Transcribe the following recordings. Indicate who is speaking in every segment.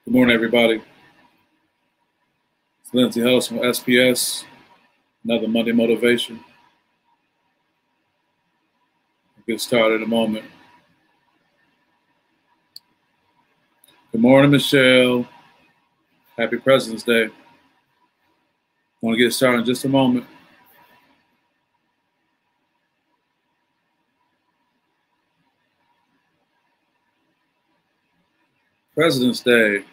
Speaker 1: Good morning, everybody. It's Lindsay from SPS. Another Monday Motivation. We'll get started in a moment. Good morning, Michelle. Happy President's Day. I want to get started in just a moment. President's Day.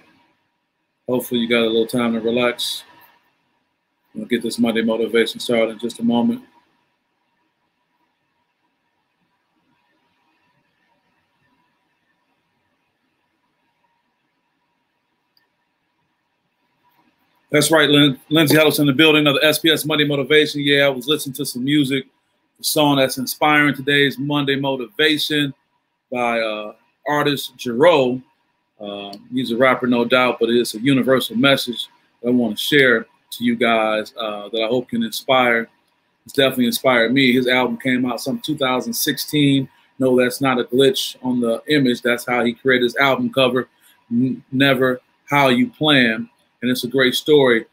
Speaker 1: Hopefully you got a little time to relax. We'll get this Monday Motivation started in just a moment. That's right, Lindsay in the building of the SPS Monday Motivation. Yeah, I was listening to some music, the song that's inspiring today's Monday Motivation by artist Jerome. He's a rapper, no doubt, but it's a universal message that I want to share to you guys that I hope can inspire. It's definitely inspired me. His album came out some 2016. No, that's not a glitch on the image. That's how he created his album cover, Never How You Plan. And it's a great story.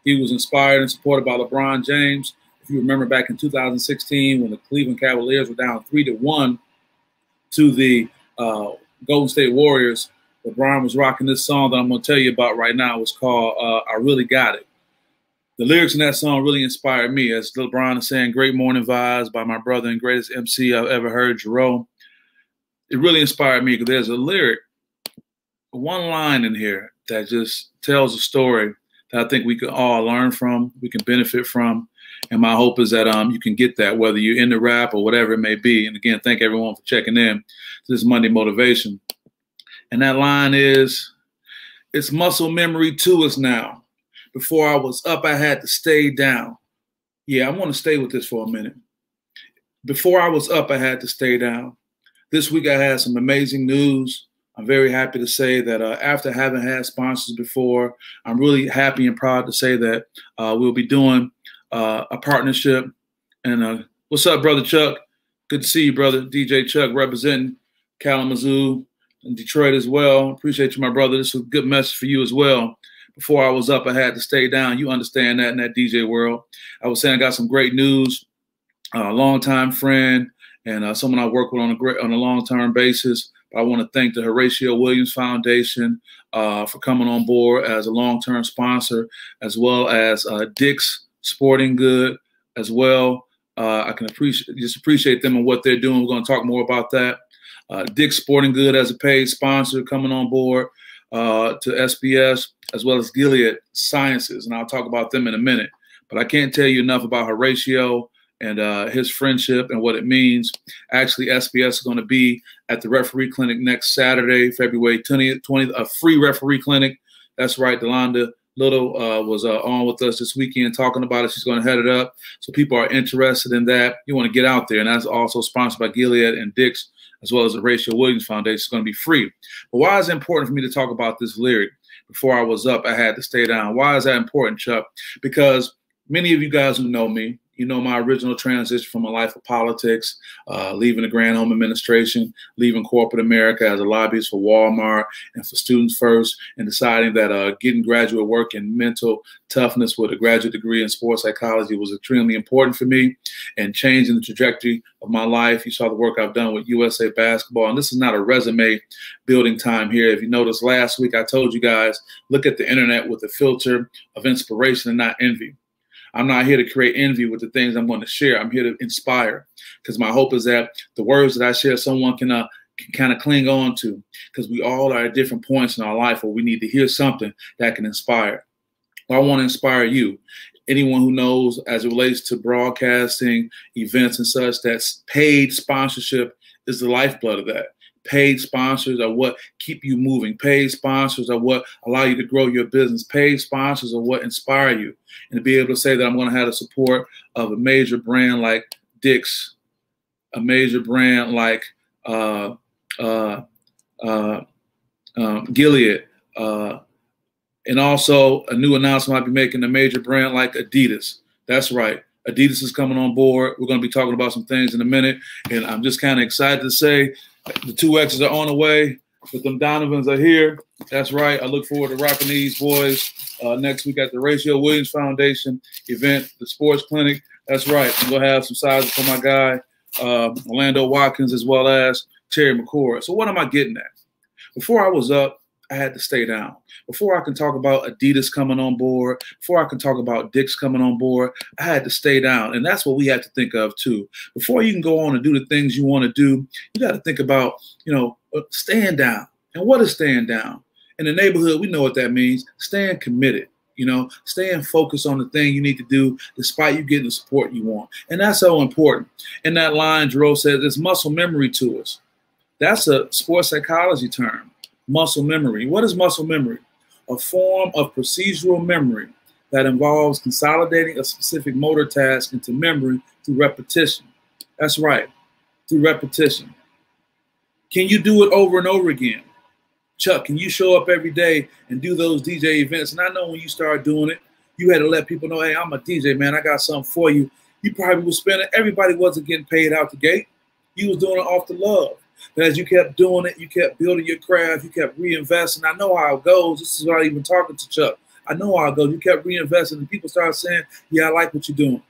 Speaker 1: He was inspired and supported by LeBron James. If you remember back in 2016 when the Cleveland Cavaliers were down 3-1 to the Golden State Warriors, LeBron was rocking this song that I'm going to tell you about right now. It's called I Really Got It. The lyrics in that song really inspired me. As LeBron is saying, great morning vibes by my brother and greatest MC I've ever heard, Jerome. It really inspired me because there's a lyric, one line in here that just tells a story that I think we can all learn from, we can benefit from. And my hope is that you can get that, whether you're into rap or whatever it may be. And again, thank everyone for checking in to this Monday Motivation. And that line is, it's muscle memory to us now. Before I was up, I had to stay down. Yeah, I want to stay with this for a minute. Before I was up, I had to stay down. This week I had some amazing news. I'm very happy to say that after having had sponsors before, I'm really happy and proud to say that we'll be doing a partnership. And what's up, Brother Chuck? Good to see you, brother. DJ Chuck representing Kalamazoo and Detroit as well. Appreciate you, my brother. This is a good message for you as well. Before I was up, I had to stay down. You understand that in that DJ world. I was saying I got some great news. A longtime friend and someone I work with on a long-term basis. I want to thank the Horatio Williams Foundation for coming on board as a long-term sponsor, as well as Dick's Sporting Good as well. I can appreciate them and what they're doing. We're going to talk more about that. Dick's Sporting Good as a paid sponsor coming on board to SPS, as well as Gilead Sciences, and I'll talk about them in a minute. But I can't tell you enough about Horatio and his friendship and what it means. Actually, SPS is going to be at the referee clinic next Saturday, February 20th, a free referee clinic. That's right, Delonda Little was on with us this weekend talking about it. She's going to head it up. So people are interested in that. You want to get out there. And that's also sponsored by Gilead and Dick's, as well as the Horatio Williams Foundation. It's going to be free. But why is it important for me to talk about this lyric? Before I was up, I had to stay down. Why is that important, Chuck? Because many of you guys who know me, you know my original transition from a life of politics, leaving the Grand Home Administration, leaving corporate America as a lobbyist for Walmart and for Students First, and deciding that getting graduate work in mental toughness with a graduate degree in sports psychology was extremely important for me, and changing the trajectory of my life. You saw the work I've done with USA Basketball, and this is not a resume building time here. If you noticed last week, I told you guys, look at the internet with a filter of inspiration and not envy. I'm not here to create envy with the things I'm going to share. I'm here to inspire, because my hope is that the words that I share, someone can kind of cling on to, because we all are at different points in our life where we need to hear something that can inspire. Well, I want to inspire you. Anyone who knows as it relates to broadcasting, events and such, that paid sponsorship is the lifeblood of that. Paid sponsors are what keep you moving. Paid sponsors are what allow you to grow your business. Paid sponsors are what inspire you. And to be able to say that I'm going to have the support of a major brand like Dick's, a major brand like Gilead, and also a new announcement I'll be making, a major brand like Adidas. That's right. Adidas is coming on board. We're going to be talking about some things in a minute. And I'm just kind of excited to say the 2Xs are on the way. But them Donovans are here. That's right. I look forward to rocking these boys next week at the Ratio Williams Foundation event, the sports clinic. That's right. I'm going to have some sizes for my guy, Orlando Watkins, as well as Terry McCord. So what am I getting at? Before I was up, I had to stay down. Before I can talk about Adidas coming on board, before I can talk about Dick's coming on board, I had to stay down. And that's what we have to think of too. Before you can go on and do the things you want to do, you got to think about, staying down. And what is staying down? In the neighborhood, we know what that means. Staying committed, staying focused on the thing you need to do despite you getting the support you want. And that's so important. In that line, Jerome said, there's muscle memory to us. That's a sports psychology term. Muscle memory. What is muscle memory? A form of procedural memory that involves consolidating a specific motor task into memory through repetition. That's right, through repetition. Can you do it over and over again? Chuck, can you show up every day and do those DJ events? And I know when you started doing it, you had to let people know, hey, I'm a DJ, man. I got something for you. You probably was spending, everybody wasn't getting paid out the gate. You was doing it off the love. But as you kept doing it, you kept building your craft, you kept reinvesting. I know how it goes. This is why I even talking to Chuck. I know how it goes. You kept reinvesting, and people started saying, yeah, I like what you're doing.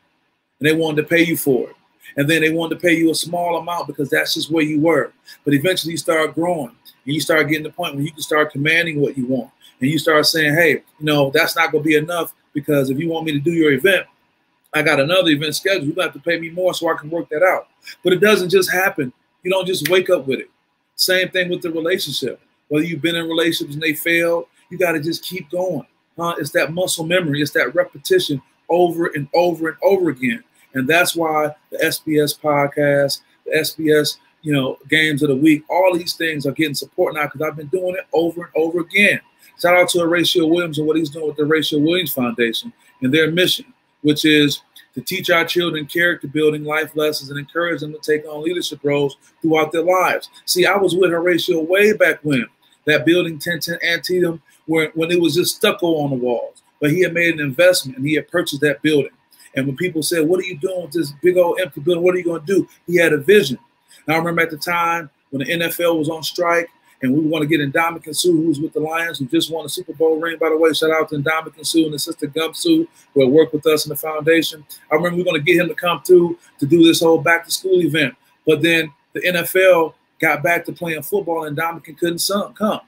Speaker 1: And they wanted to pay you for it. And then they wanted to pay you a small amount because that's just where you were. But eventually you start growing, and you start getting to the point where you can start commanding what you want. And you start saying, hey, that's not going to be enough, because if you want me to do your event, I got another event scheduled. You're going to have to pay me more so I can work that out. But it doesn't just happen. You don't just wake up with it. Same thing with the relationship. Whether you've been in relationships and they failed, you got to just keep going. It's that muscle memory. It's that repetition over and over and over again. And that's why the SPS podcast, the SPS, games of the week, all these things are getting support now because I've been doing it over and over again. Shout out to Horatio Williams and what he's doing with the Horatio Williams Foundation and their mission, which is to teach our children character building life lessons and encourage them to take on leadership roles throughout their lives. See, I was with Horatio way back when, that building 1010 Antietam, when it was just stucco on the walls. But he had made an investment and he had purchased that building. And when people said, what are you doing with this big old empty building? What are you going to do? He had a vision. And I remember at the time when the NFL was on strike, and we want to get Ndamukong Suh, who was with the Lions, who just won a Super Bowl ring, by the way. Shout out to Ndamukong Suh and his sister Gump Suh, who had worked with us in the foundation. I remember we were going to get him to come through to do this whole back-to-school event. But then the NFL got back to playing football, and Ndamukong couldn't come.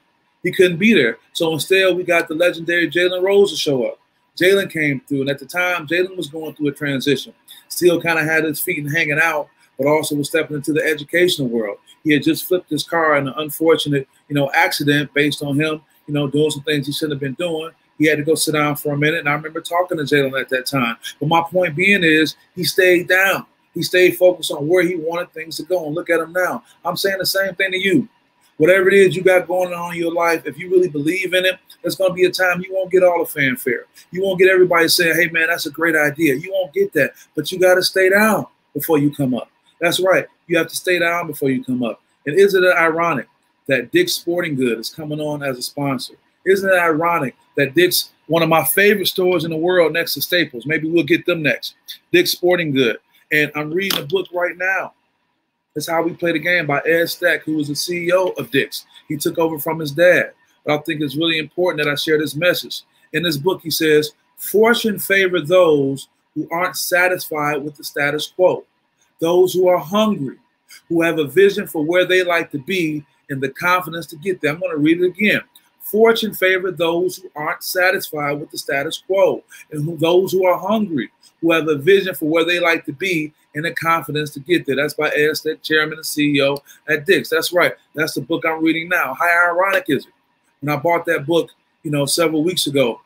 Speaker 1: He couldn't be there. So instead, we got the legendary Jalen Rose to show up. Jalen came through, and at the time, Jalen was going through a transition. Still kind of had his feet hanging out, but also was stepping into the educational world. He had just flipped his car in an unfortunate, accident based on him, doing some things he shouldn't have been doing. He had to go sit down for a minute, and I remember talking to Jalen at that time. But my point being is he stayed down. He stayed focused on where he wanted things to go, and look at him now. I'm saying the same thing to you. Whatever it is you got going on in your life, if you really believe in it, there's going to be a time you won't get all the fanfare. You won't get everybody saying, hey, man, that's a great idea. You won't get that, but you got to stay down before you come up. That's right. You have to stay down before you come up. And isn't it ironic that Dick's Sporting Goods is coming on as a sponsor? Isn't it ironic that Dick's, one of my favorite stores in the world next to Staples, maybe we'll get them next, Dick's Sporting Good. And I'm reading a book right now. It's How We Play the Game by Ed Stack, who was the CEO of Dick's. He took over from his dad. But I think it's really important that I share this message. In this book, he says, fortune favors those who aren't satisfied with the status quo. Those who are hungry, who have a vision for where they like to be and the confidence to get there. I'm going to read it again. Fortune favors those who aren't satisfied with the status quo, and those who are hungry, who have a vision for where they like to be and the confidence to get there. That's by Ed Stack, chairman and CEO at Dick's. That's right. That's the book I'm reading now. How ironic is it? When I bought that book, several weeks ago,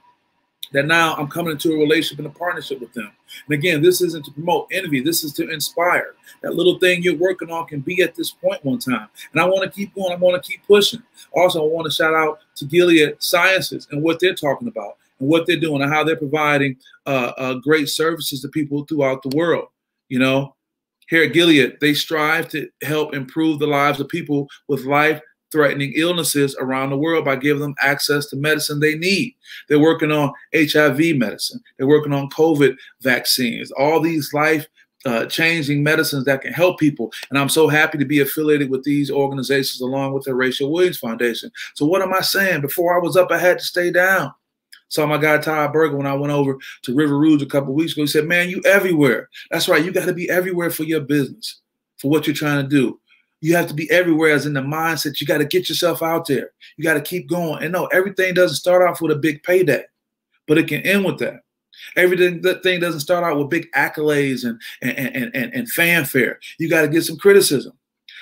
Speaker 1: that now I'm coming into a relationship and a partnership with them. And again, this isn't to promote envy. This is to inspire. That little thing you're working on can be at this point one time. And I want to keep going. I want to keep pushing. Also, I want to shout out to Gilead Sciences and what they're talking about and what they're doing and how they're providing great services to people throughout the world. Here at Gilead, they strive to help improve the lives of people with life-threatening illnesses around the world by giving them access to medicine they need. They're working on HIV medicine. They're working on COVID vaccines, all these life changing medicines that can help people. And I'm so happy to be affiliated with these organizations along with the Horatio Williams Foundation. So what am I saying? Before I was up, I had to stay down. Saw my guy Todd Berger when I went over to River Rouge a couple of weeks ago. He said, man, you everywhere. That's right. You got to be everywhere for your business, for what you're trying to do. You have to be everywhere as in the mindset. You got to get yourself out there. You got to keep going. And no, everything doesn't start off with a big payday, but it can end with that. Everything that thing doesn't start out with big accolades and fanfare. You got to get some criticism.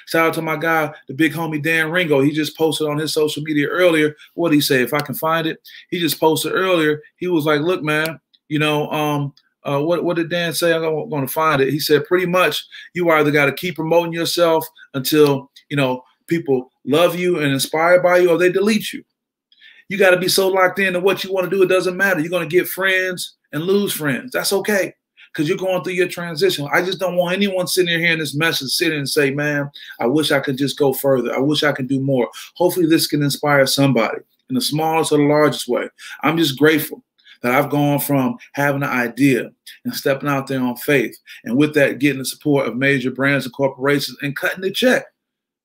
Speaker 1: Shout out to my guy, the big homie Dan Ringo. He just posted on his social media earlier. What did he say? If I can find it, he just posted earlier. He was like, "Look, man, you know, what did Dan say? I'm going to find it." He said, pretty much, you either got to keep promoting yourself until people love you and inspired by you, or they delete you. You got to be so locked into what you want to do. It doesn't matter. You're going to get friends and lose friends. That's okay, because you're going through your transition. I just don't want anyone sitting here hearing this message, sitting and say, man, I wish I could just go further. I wish I could do more. Hopefully this can inspire somebody in the smallest or the largest way. I'm just grateful that I've gone from having an idea and stepping out there on faith, and with that, getting the support of major brands and corporations and cutting the check.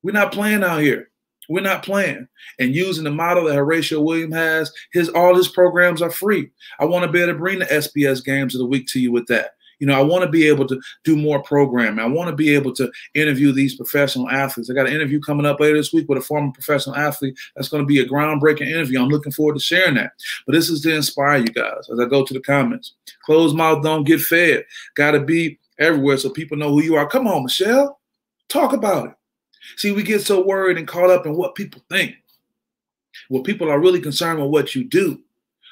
Speaker 1: We're not playing out here. We're not playing. And using the model that Horatio Williams has, all his programs are free. I want to be able to bring the SPS Games of the Week to you with that. I want to be able to do more programming. I want to be able to interview these professional athletes. I got an interview coming up later this week with a former professional athlete. That's going to be a groundbreaking interview. I'm looking forward to sharing that. But this is to inspire you guys as I go to the comments. Closed mouth don't get fed. Got to be everywhere so people know who you are. Come on, Michelle. Talk about it. See, we get so worried and caught up in what people think. Well, people are really concerned with what you do.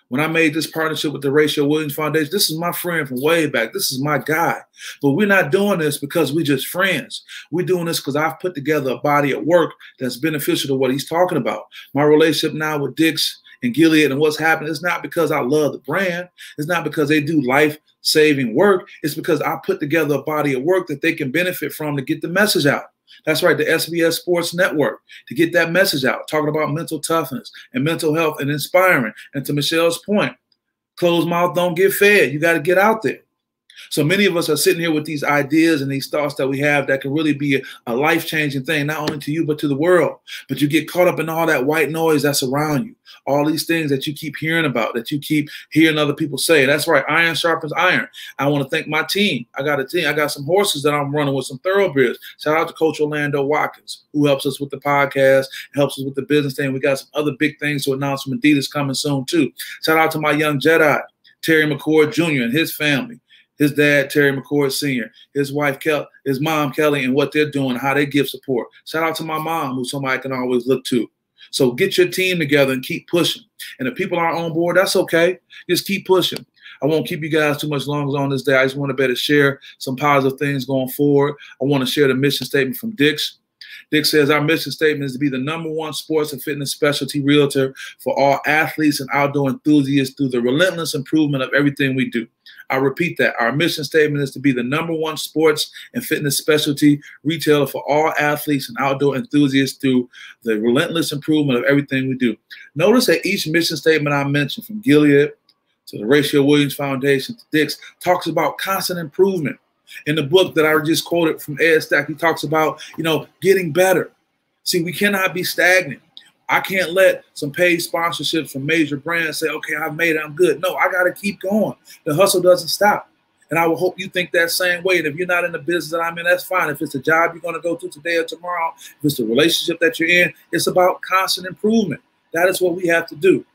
Speaker 1: When I made this partnership with the Horatio Williams Foundation, this is my friend from way back. This is my guy. But we're not doing this because we're just friends. We're doing this because I've put together a body of work that's beneficial to what he's talking about. My relationship now with Dix and Gilead and what's happening, it's not because I love the brand. It's not because they do life-saving work. It's because I put together a body of work that they can benefit from to get the message out. That's right, the SPS Sports Network, to get that message out, talking about mental toughness and mental health and inspiring. And to Michelle's point, closed mouth don't get fed. You got to get out there. So many of us are sitting here with these ideas and these thoughts that we have that can really be a life-changing thing, not only to you, but to the world. But you get caught up in all that white noise that's around you, all these things that you keep hearing about, that you keep hearing other people say. That's right, iron sharpens iron. I want to thank my team. I got a team. I got some horses that I'm running with, some thoroughbreds. Shout out to Coach Orlando Watkins, who helps us with the podcast, helps us with the business thing. We got some other big things to announce from Adidas coming soon, too. Shout out to my young Jedi, Terry McCord Jr. and his family. His dad, Terry McCord Sr., his wife, his mom, Kelly, and what they're doing, how they give support. Shout out to my mom, who's somebody I can always look to. So get your team together and keep pushing. And if people aren't on board, that's okay. Just keep pushing. I won't keep you guys too much longer on this day. I just want to better share some positive things going forward. I want to share the mission statement from Dix. Dix says, our mission statement is to be the #1 sports and fitness specialty realtor for all athletes and outdoor enthusiasts through the relentless improvement of everything we do. I'll repeat that. Our mission statement is to be the #1 sports and fitness specialty retailer for all athletes and outdoor enthusiasts through the relentless improvement of everything we do. Notice that each mission statement I mentioned, from Gilead to the Horatio Williams Foundation to Dix, talks about constant improvement. In the book that I just quoted from Ed Stack, he talks about, getting better. See, we cannot be stagnant. I can't let some paid sponsorships from major brands say, okay, I've made it, I'm good. No, I got to keep going. The hustle doesn't stop. And I will hope you think that same way. And if you're not in the business that I'm in, that's fine. If it's a job you're going to go to today or tomorrow, if it's the relationship that you're in, it's about constant improvement. That is what we have to do.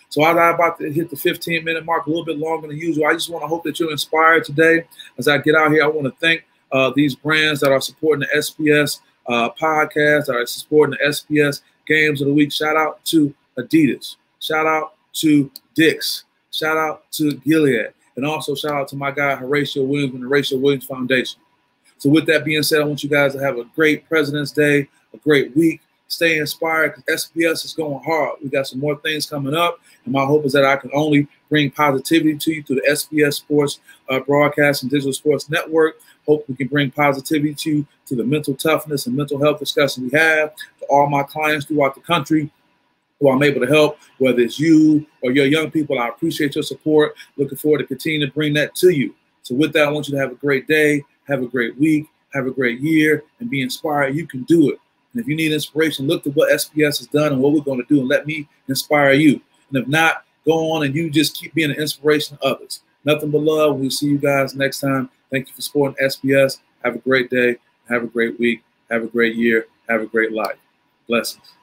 Speaker 1: So I'm about to hit the 15-minute mark, a little bit longer than usual. I just want to hope that you're inspired today. As I get out here, I want to thank these brands that are supporting the SPS podcast, that are supporting the SPS Games of the Week. Shout out to Adidas. Shout out to Dix. Shout out to Gilead. And also shout out to my guy, Horatio Williams and the Horatio Williams Foundation. So with that being said, I want you guys to have a great President's Day, a great week. Stay inspired, because SPS is going hard. We got some more things coming up. And my hope is that I can only bring positivity to you through the SPS Sports Broadcast and Digital Sports Network. Hope we can bring positivity to you through the mental toughness and mental health discussion we have, to all my clients throughout the country who I'm able to help, whether it's you or your young people. I appreciate your support. Looking forward to continue to bring that to you. So with that, I want you to have a great day. Have a great week. Have a great year, and be inspired. You can do it. And if you need inspiration, look at what SPS has done and what we're going to do, and let me inspire you. And if not, go on and you just keep being an inspiration to others. Nothing but love. We'll see you guys next time. Thank you for supporting SPS. Have a great day. Have a great week. Have a great year. Have a great life. Blessings.